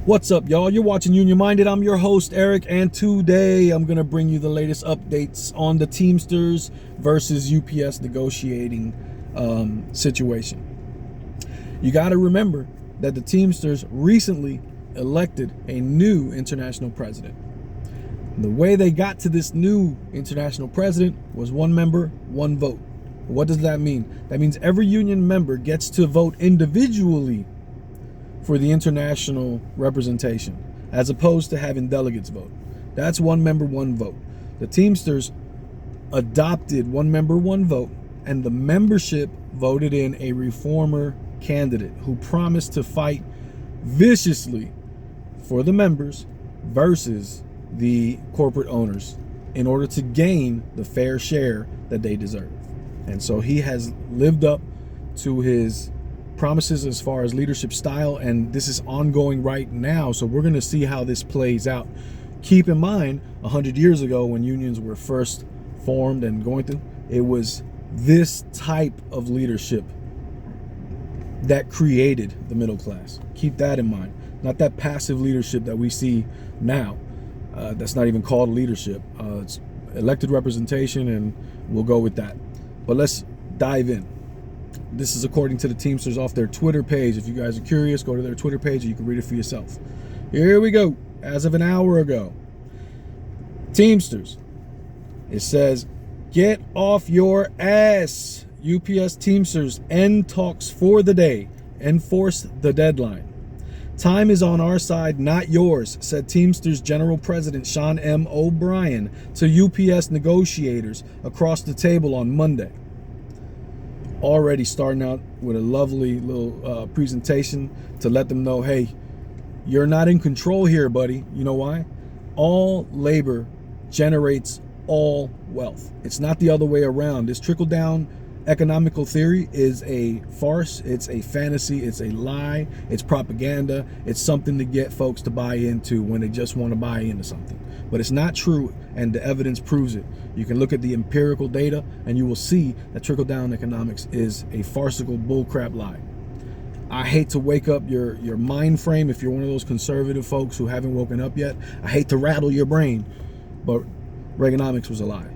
What's up, y'all? You're watching Union Minded. I'm your host, Eric, and today I'm going to bring you the latest updates on the Teamsters versus UPS negotiating situation. You got to remember that the Teamsters recently elected a new international president. The way they got to this new international president was one member, one vote. What does that mean? That means every union member gets to vote individually for the international representation, as opposed to having delegates vote. That's one member, one vote. The Teamsters adopted one member, one vote, and the membership voted in a reformer candidate who promised to fight viciously for the members versus the corporate owners in order to gain the fair share that they deserve. And so he has lived up to his promises as far as leadership style, and this is ongoing right now. So we're going to see how this plays out. Keep in mind, 100 years ago when unions were first formed and going through, it was this type of leadership that created the middle class. Keep that in mind. Not that passive leadership that we see now. That's not even called leadership. It's elected representation, and we'll go with that. But let's dive in. This is according to the Teamsters off their Twitter page. If you guys are curious, go to their Twitter page and you can read it for yourself. Here we go. As of an hour ago, Teamsters. It says, get off your ass. UPS Teamsters end talks for the day. Enforce the deadline. Time is on our side, not yours, said Teamsters General President Sean M. O'Brien to UPS negotiators across the table on Monday. Already starting out with a lovely little presentation to let them know, hey, you're not in control here, buddy. You know why? All labor generates all wealth. It's not the other way around. This trickle-down economical theory is a farce. It's a fantasy. It's a lie. It's propaganda. It's something to get folks to buy into when they just want to buy into something. But it's not true, and the evidence proves it. You can look at the empirical data and you will see that trickle-down economics is a farcical bullcrap lie. I hate to wake up your mind frame if you're one of those conservative folks who haven't woken up yet. I hate to rattle your brain, but Reaganomics was a lie.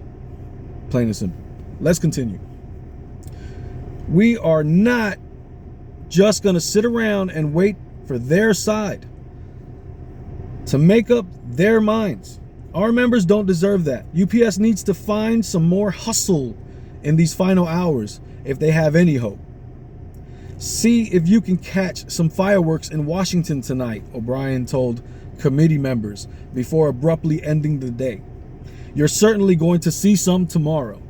Plain and simple. Let's continue. We are not just going to sit around and wait for their side to make up their minds. Our members don't deserve that. UPS needs to find some more hustle in these final hours if they have any hope. See if you can catch some fireworks in Washington tonight, O'Brien told committee members before abruptly ending the day. You're certainly going to see some tomorrow.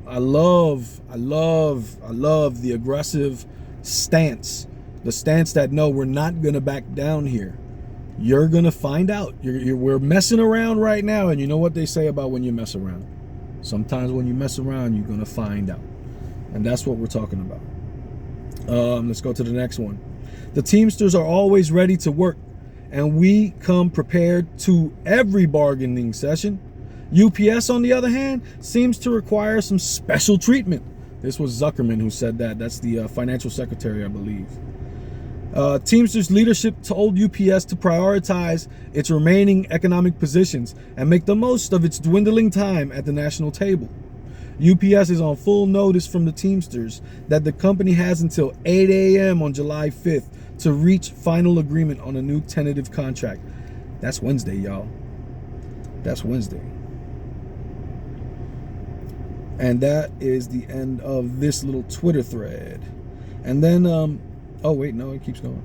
I love the aggressive stance. The stance that, no, we're not going to back down here. You're going to find out. We're messing around right now, and you know what they say about when you mess around. Sometimes when you mess around, you're going to find out. And that's what we're talking about. Let's go to the next one. The Teamsters are always ready to work, and we come prepared to every bargaining session. UPS, on the other hand, seems to require some special treatment. This was Zuckerman who said that. That's the financial secretary, I believe. Teamsters leadership told UPS to prioritize its remaining economic positions and make the most of its dwindling time at the national table. UPS is on full notice from the Teamsters that the company has until 8 a.m. on July 5th to reach final agreement on a new tentative contract. That's Wednesday, y'all. That's Wednesday. And that is the end of this little Twitter thread. And then, oh wait, no, it keeps going.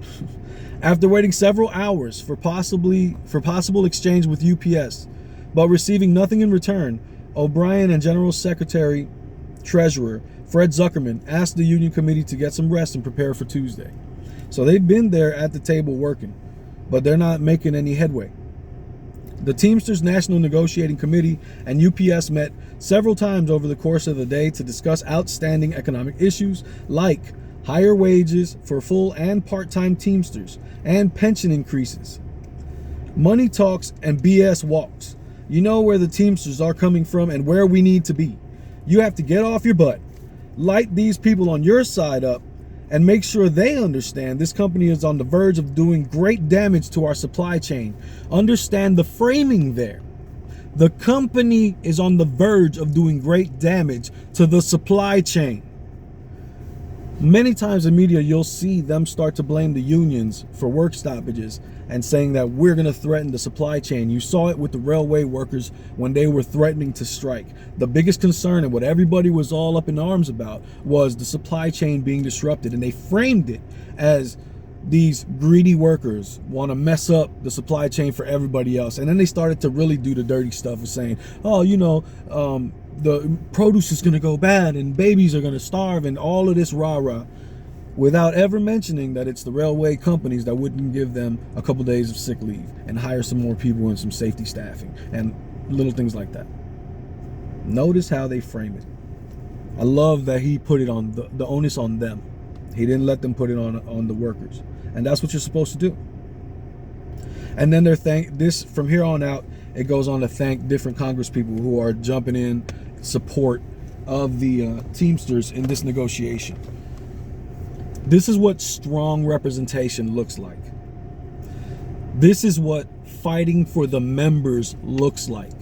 After waiting several hours for possible exchange with UPS, but receiving nothing in return, O'Brien and General Secretary Treasurer Fred Zuckerman asked the union committee to get some rest and prepare for Tuesday. So they've been there at the table working, but they're not making any headway. The Teamsters National Negotiating Committee and UPS met several times over the course of the day to discuss outstanding economic issues like higher wages for full and part-time Teamsters and pension increases. Money talks and BS walks. You know where the Teamsters are coming from and where we need to be. You have to get off your butt, light these people on your side up, and make sure they understand this company is on the verge of doing great damage to our supply chain. Understand the framing there. The company is on the verge of doing great damage to the supply chain. Many times in media, you'll see them start to blame the unions for work stoppages and saying that we're going to threaten the supply chain. You saw it with the railway workers when they were threatening to strike. The biggest concern and what everybody was all up in arms about was the supply chain being disrupted. And they framed it as these greedy workers want to mess up the supply chain for everybody else. And then they started to really do the dirty stuff of saying, oh, the produce is going to go bad and babies are going to starve and all of this rah-rah, without ever mentioning that it's the railway companies that wouldn't give them a couple days of sick leave and hire some more people and some safety staffing and little things like that. Notice how they frame it. I love that he put it on the onus on them. He didn't let them put it on the workers. And that's what you're supposed to do. And then from here on out, it goes on to thank different Congress people who are jumping in support of the Teamsters in this negotiation. This is what strong representation looks like. This is what fighting for the members looks like.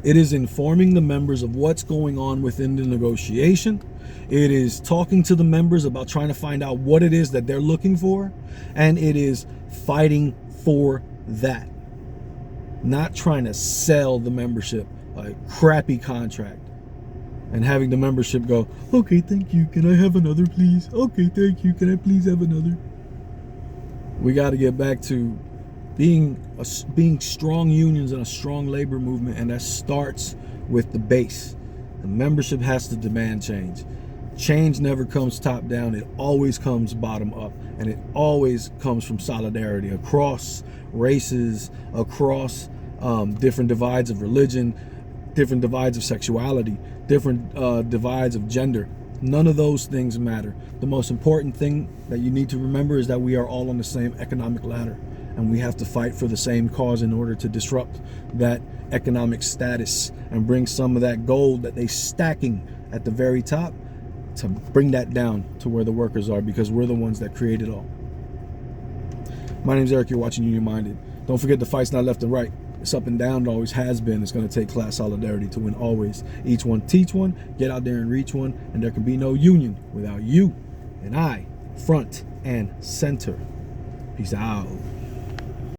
It is informing the members of what's going on within the negotiation. It is talking to the members about trying to find out what it is that they're looking for. And it is fighting for that. Not trying to sell the membership a crappy contract and having the membership go, okay, thank you. Can I have another, please? Okay, thank you. Can I please have another? We got to get back to being strong unions and a strong labor movement, and that starts with the base. The membership has to demand change. Change never comes top down. It always comes bottom up, and it always comes from solidarity across races, across different divides of religion, different divides of sexuality, different divides of gender. None of those things matter. The most important thing that you need to remember is that we are all on the same economic ladder, and we have to fight for the same cause in order to disrupt that economic status and bring some of that gold that they're stacking at the very top, to bring that down to where the workers are, because we're the ones that create it all. My name's Eric. You're watching Union Minded. Don't forget, the fight's not left and right. It's up and down. It always has been. It's going to take class solidarity to win always. Each one teach one. Get out there and reach one. And there can be no union without you and I, front and center. Peace out.